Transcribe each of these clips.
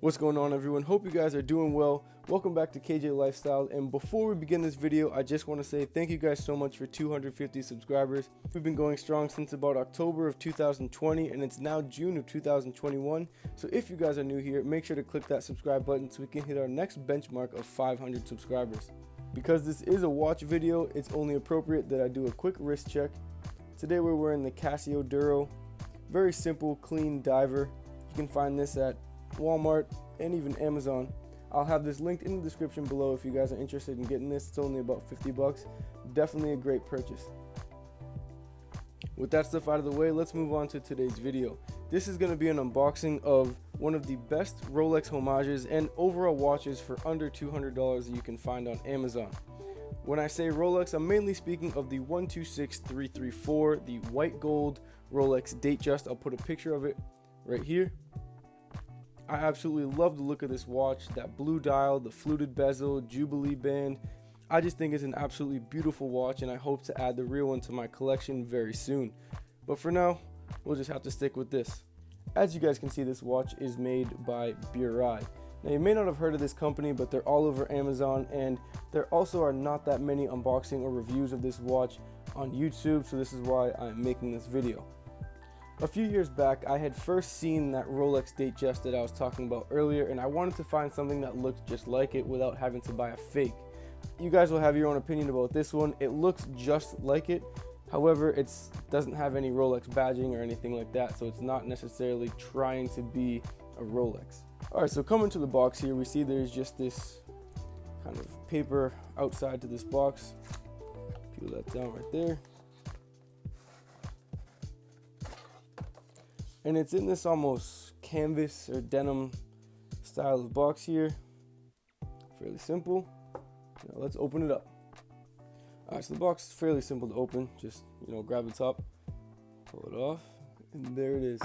What's going on, everyone? Hope you guys are doing well. Welcome back to KJ Lifestyle, and before we begin this video, I just want to say thank you guys so much for 250 subscribers. We've been going strong since about October of 2020, and it's now June of 2021. So if you guys are new here, make sure to click that subscribe button so we can hit our next benchmark of 500 subscribers. Because this is a watch video, it's only appropriate that I do a quick wrist check. Today we're wearing the Casio Duro. Very simple, clean diver. You can find this at Walmart and even Amazon. I'll have this linked in the description below if you guys are interested in getting this. It's only about 50 bucks. Definitely a great purchase. With that stuff out of the way, let's move on to today's video. This is going to be an unboxing of one of the best Rolex homages and overall watches for under $200 that you can find on Amazon. When I say Rolex, I'm mainly speaking of the 126334, the white gold Rolex Datejust. I'll put a picture of it right here. I absolutely love the look of this watch, that blue dial, the fluted bezel, Jubilee band. I just think it's an absolutely beautiful watch, and I hope to add the real one to my collection very soon. But for now, we'll just have to stick with this. As you guys can see, this watch is made by Burei. Now, you may not have heard of this company, but they're all over Amazon, and there also are not that many unboxing or reviews of this watch on YouTube, so this is why I'm making this video. A few years back, I had first seen that Rolex Datejust that I was talking about earlier, and I wanted to find something that looked just like it without having to buy a fake. You guys will have your own opinion about this one. It looks just like it. However, it doesn't have any Rolex badging or anything like that, so it's not necessarily trying to be a Rolex. Alright, so coming to the box here, we see there's just this kind of paper outside to this box. Peel that down right there. And it's in this almost canvas or denim style of box here. Fairly simple. Now let's open it up. Alright, so the box is fairly simple to open. Just, grab the top, pull it off, and there it is.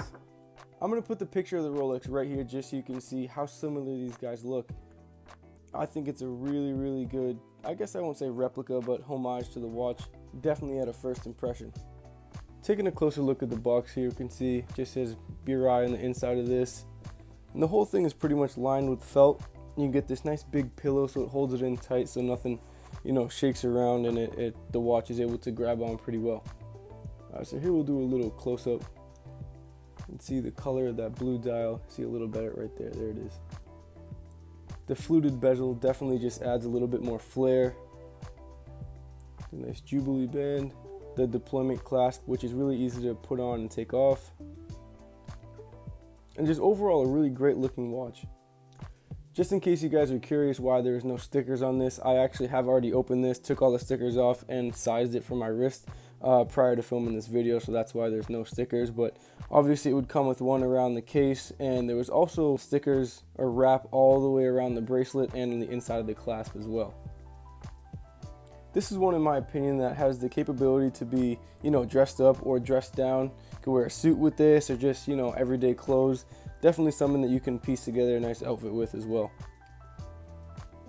I'm going to put the picture of the Rolex right here just so you can see how similar these guys look. I think it's a really, really good, I guess I won't say replica, but homage to the watch. Definitely at a first impression. Taking a closer look at the box here, you can see it just says Burei on the inside of this. And the whole thing is pretty much lined with felt. You get this nice big pillow so it holds it in tight so nothing, shakes around, and the watch is able to grab on pretty well. Alright, so here we'll do a little close up and see the color of that blue dial. See a little better right there. There it is. The fluted bezel definitely just adds a little bit more flair. The nice Jubilee band. The deployment clasp, which is really easy to put on and take off. And just overall a really great looking watch. Just in case you guys are curious why there's no stickers on this, I actually have already opened this, took all the stickers off, and sized it for my wrist prior to filming this video, so that's why there's no stickers. But obviously it would come with one around the case, and there was also stickers or wrap all the way around the bracelet and in the inside of the clasp as well. This is one, in my opinion, that has the capability to be, dressed up or dressed down. You can wear a suit with this, or just, everyday clothes. Definitely something that you can piece together a nice outfit with as well.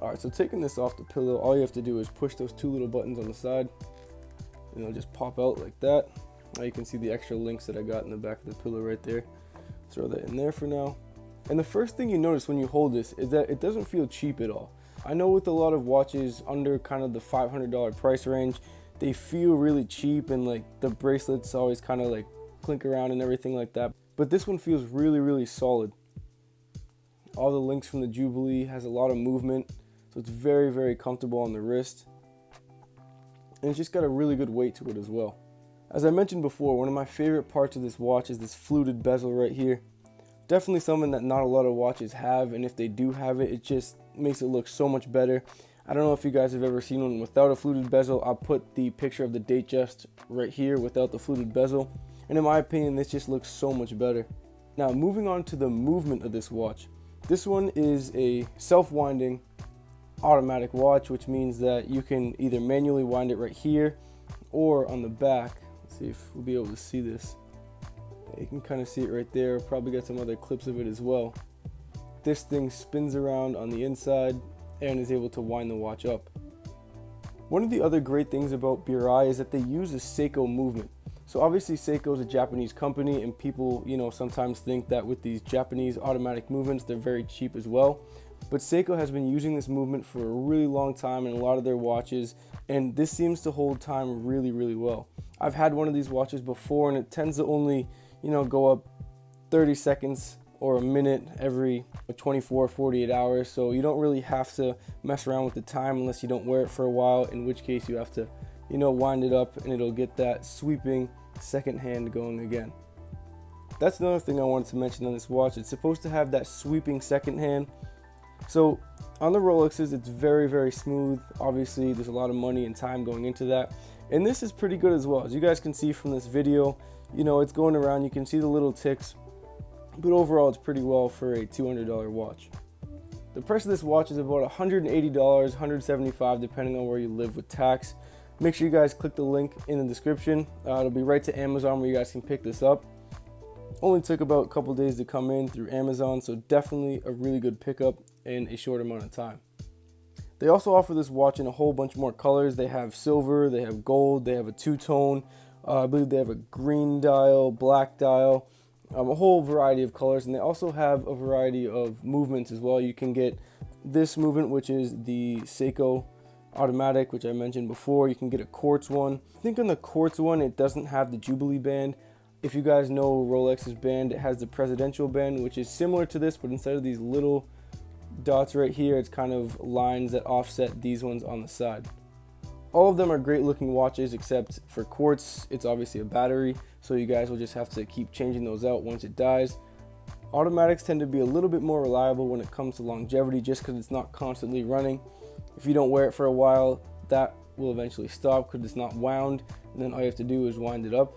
Alright, so taking this off the pillow, all you have to do is push those two little buttons on the side, and it'll just pop out like that. Now you can see the extra links that I got in the back of the pillow right there. Throw that in there for now. And the first thing you notice when you hold this is that it doesn't feel cheap at all. I know with a lot of watches under kind of the $500 price range, they feel really cheap, and like the bracelets always kind of like clink around and everything like that. But this one feels really, really solid. All the links from the Jubilee has a lot of movement, so it's very, very comfortable on the wrist. And it's just got a really good weight to it as well. As I mentioned before, one of my favorite parts of this watch is this fluted bezel right here. Definitely something that not a lot of watches have, and if they do have it, it just makes it look so much better. I don't know if you guys have ever seen one without a fluted bezel. I'll put the picture of the Datejust right here without the fluted bezel, and in my opinion, this just looks so much better. Now, moving on to the movement of this watch. This one is a self-winding automatic watch, which means that you can either manually wind it right here or on the back. Let's see if we'll be able to see this. You can kind of see it right there. Probably got some other clips of it as well. This thing spins around on the inside and is able to wind the watch up. One of the other great things about Burei is that they use a Seiko movement. So obviously Seiko is a Japanese company, and people, sometimes think that with these Japanese automatic movements, they're very cheap as well. But Seiko has been using this movement for a really long time in a lot of their watches, and this seems to hold time really, really well. I've had one of these watches before, and it tends to only, go up 30 seconds or a minute every 24, 48 hours. So you don't really have to mess around with the time unless you don't wear it for a while, in which case you have to, wind it up and it'll get that sweeping second hand going again. That's another thing I wanted to mention on this watch. It's supposed to have that sweeping second hand. So on the Rolexes, it's very, very smooth. Obviously, there's a lot of money and time going into that. And this is pretty good as well. As you guys can see from this video, it's going around. You can see the little ticks. But overall, it's pretty well for a $200 watch. The price of this watch is about $180, $175, depending on where you live with tax. Make sure you guys click the link in the description. It'll be right to Amazon where you guys can pick this up. Only took about a couple days to come in through Amazon, so definitely a really good pickup in a short amount of time. They also offer this watch in a whole bunch more colors. They have silver, they have gold, they have a two-tone. I believe they have a green dial, black dial, a whole variety of colors. And they also have a variety of movements as well. You can get this movement, which is the Seiko Automatic, which I mentioned before. You can get a quartz one. I think on the quartz one, it doesn't have the Jubilee band. If you guys know Rolex's band, it has the presidential band, which is similar to this, but instead of these little dots right here, it's kind of lines that offset these ones on the side. All of them are great looking watches, except for quartz, it's obviously a battery, so you guys will just have to keep changing those out once it dies. Automatics tend to be a little bit more reliable when it comes to longevity, just because it's not constantly running. If you don't wear it for a while, that will eventually stop because it's not wound, and then all you have to do is wind it up,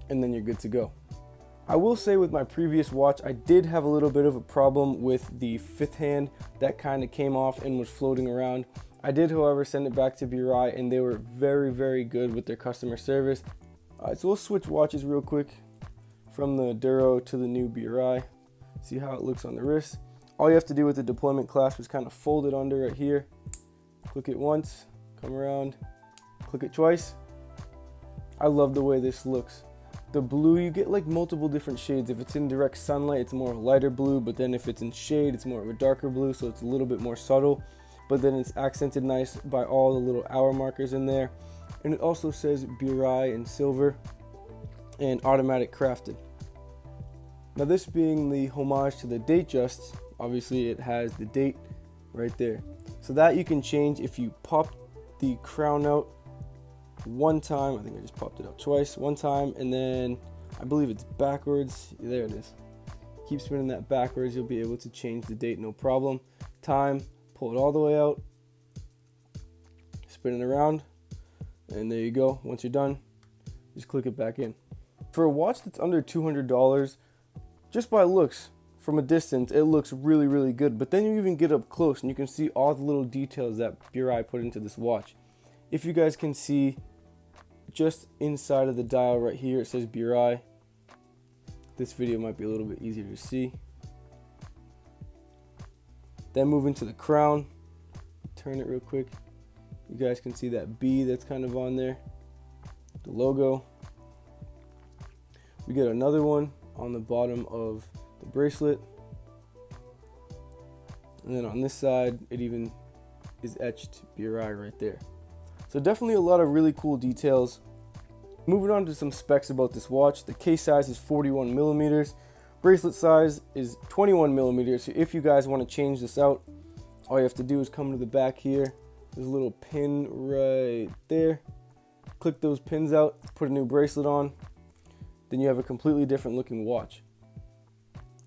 and then you're good to go. I will say with my previous watch, I did have a little bit of a problem with the fifth hand that kind of came off and was floating around. I did, however, send it back to Burei, and they were very, very good with their customer service. Alright, so we'll switch watches real quick from the Duro to the new Burei. See how it looks on the wrist. All you have to do with the deployment clasp is kind of fold it under right here. Click it once, come around, click it twice. I love the way this looks. The blue, you get like multiple different shades. If it's in direct sunlight, it's more of a lighter blue, but then if it's in shade, it's more of a darker blue, so it's a little bit more subtle. But then it's accented nice by all the little hour markers in there. And it also says Burei in silver and automatic crafted. Now this being the homage to the Datejust, obviously it has the date right there. So that you can change if you pop the crown out one time. I think I just popped it out twice. One time, and then I believe it's backwards. There it is. Keep spinning that backwards. You'll be able to change the date, no problem. Time, pull it all the way out, spin it around, and there you go. Once you're done, just click it back in. For a watch that's under $200, just by looks, from a distance, it looks really, really good. But then you even get up close and you can see all the little details that Burei put into this watch. If you guys can see, just inside of the dial right here, it says Burei. This video might be a little bit easier to see. Then move into the crown, turn it real quick. You guys can see that B that's kind of on there, the logo. We get another one on the bottom of the bracelet. And then on this side, it even is etched Burei right there. So definitely a lot of really cool details. Moving on to some specs about this watch. The case size is 41 millimeters. Bracelet size is 21 millimeters. So if you guys want to change this out, all you have to do is come to the back here. There's a little pin right there. Click those pins out, put a new bracelet on. Then you have a completely different looking watch.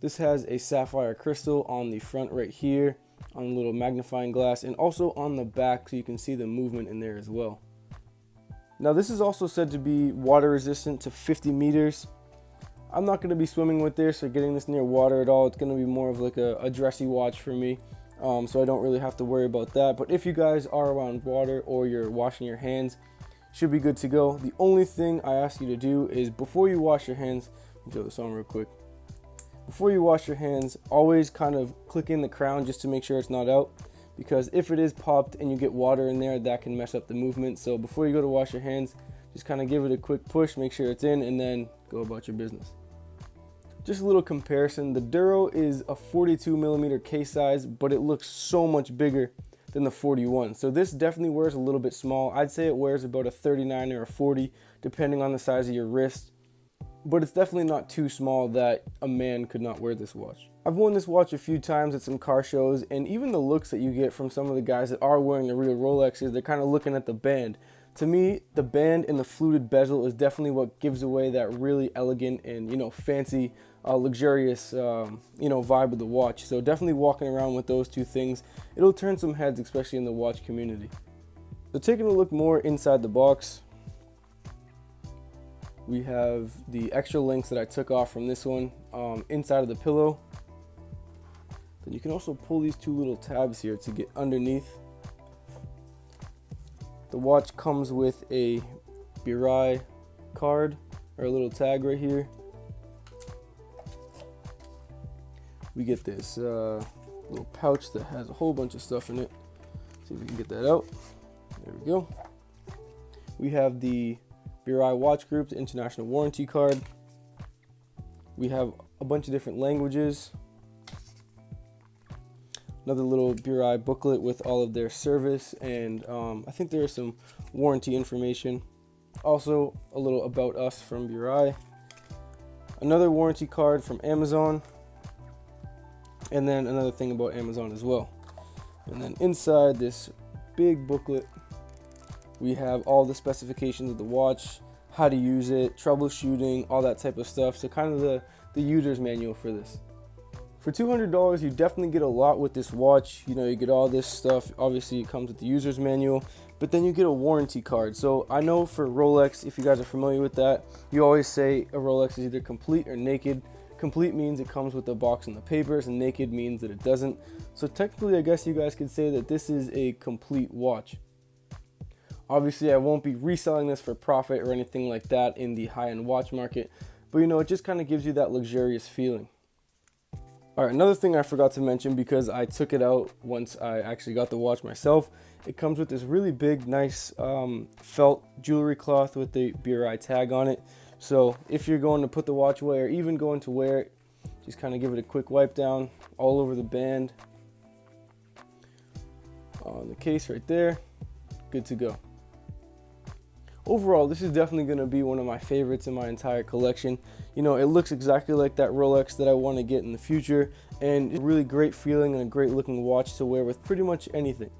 This has a sapphire crystal on the front right here, on a little magnifying glass, and also on the back so you can see the movement in there as well. Now this is also said to be water resistant to 50 meters. I'm not going to be swimming with this or getting this near water at all. It's going to be more of like a dressy watch for me, so I don't really have to worry about that. But if you guys are around water or you're washing your hands, should be good to go. The only thing I ask you to do is before you wash your hands, let me throw this on real quick. Before you wash your hands, always kind of click in the crown just to make sure it's not out, because if it is popped and you get water in there, that can mess up the movement. So before you go to wash your hands, Just kind of give it a quick push, make sure it's in, and then go about your business. Just a little comparison, the Duro is a 42mm case size, but it looks so much bigger than the 41. So this definitely wears a little bit small. I'd say it wears about a 39 or a 40, depending on the size of your wrist. But it's definitely not too small that a man could not wear this watch. I've worn this watch a few times at some car shows, and even the looks that you get from some of the guys that are wearing the real Rolexes, they're kind of looking at the band. To me, the band and the fluted bezel is definitely what gives away that really elegant and, you know, fancy, luxurious, you know, vibe of the watch. So definitely walking around with those two things, it'll turn some heads, especially in the watch community. So taking a look more inside the box, we have the extra links that I took off from this one inside of the pillow. Then you can also pull these two little tabs here to get underneath. The watch comes with a Burei card, or a little tag right here. We get this little pouch that has a whole bunch of stuff in it. See if we can get that out. There we go. We have the Burei Watch Group's international warranty card. We have a bunch of different languages. Another little Burei booklet with all of their service, and I think there is some warranty information. Also a little about us from Burei. Another warranty card from Amazon. And then another thing about Amazon as well. And then inside this big booklet, we have all the specifications of the watch, how to use it, troubleshooting, all that type of stuff. So kind of the user's manual for this. For $200, you definitely get a lot with this watch. You know, you get all this stuff. Obviously, it comes with the user's manual, but then you get a warranty card. So I know for Rolex, if you guys are familiar with that, you always say a Rolex is either complete or naked. Complete means it comes with the box and the papers, and naked means that it doesn't. So technically, I guess you guys could say that this is a complete watch. Obviously, I won't be reselling this for profit or anything like that in the high-end watch market, but you know, it just kind of gives you that luxurious feeling. All right, another thing I forgot to mention, because I took it out once I actually got the watch myself, it comes with this really big, nice felt jewelry cloth with the Burei tag on it. So if you're going to put the watch away or even going to wear it, just kind of give it a quick wipe down all over the band. On the case right there, good to go. Overall, this is definitely going to be one of my favorites in my entire collection. You know, it looks exactly like that Rolex that I want to get in the future, and it's a really great feeling and a great looking watch to wear with pretty much anything.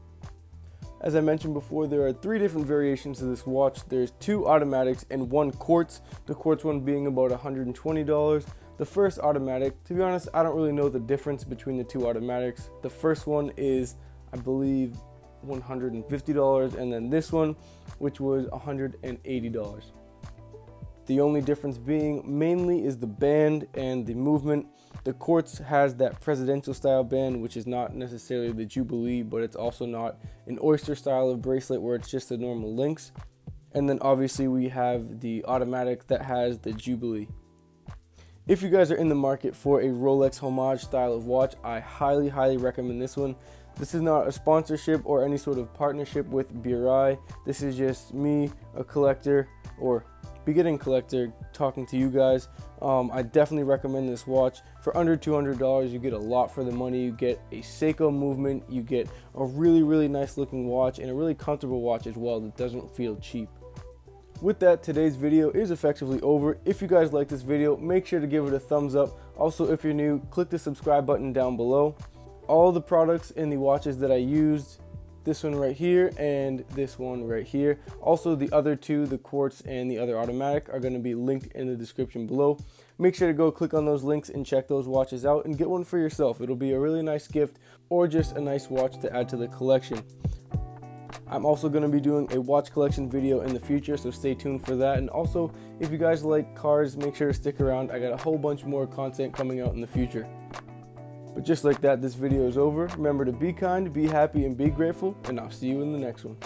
As I mentioned before, there are 3 different variations of this watch. There's 2 automatics and 1 quartz, the quartz one being about $120. The first automatic, to be honest, I don't really know the difference between the 2 automatics. The first one is, I believe, $150, and then this one, which was $180. The only difference being mainly is the band and the movement. The quartz has that presidential style band, which is not necessarily the Jubilee, but it's also not an oyster style of bracelet where it's just the normal links. And then obviously we have the automatic that has the Jubilee. If you guys are in the market for a Rolex homage style of watch, I highly recommend this one. This is not a sponsorship or any sort of partnership with Burei. This is just me, a collector or beginning collector, talking to you guys. I definitely recommend this watch. For under $200, you get a lot for the money. You get a Seiko movement, you get a really nice looking watch, and a really comfortable watch as well that doesn't feel cheap. With that, today's video is effectively over. If you guys like this video, make sure to give it a thumbs up. Also, if you're new, click the subscribe button down below. All the products in the watches that I used, this one right here and this one right here. Also, the other 2, the quartz and the other automatic, are going to be linked in the description below. Make sure to go click on those links and check those watches out and get one for yourself. It'll be a really nice gift or just a nice watch to add to the collection. I'm also going to be doing a watch collection video in the future, so stay tuned for that. And also, if you guys like cars, make sure to stick around. I got a whole bunch more content coming out in the future. But just like that, this video is over. Remember to be kind, be happy, and be grateful, and I'll see you in the next one.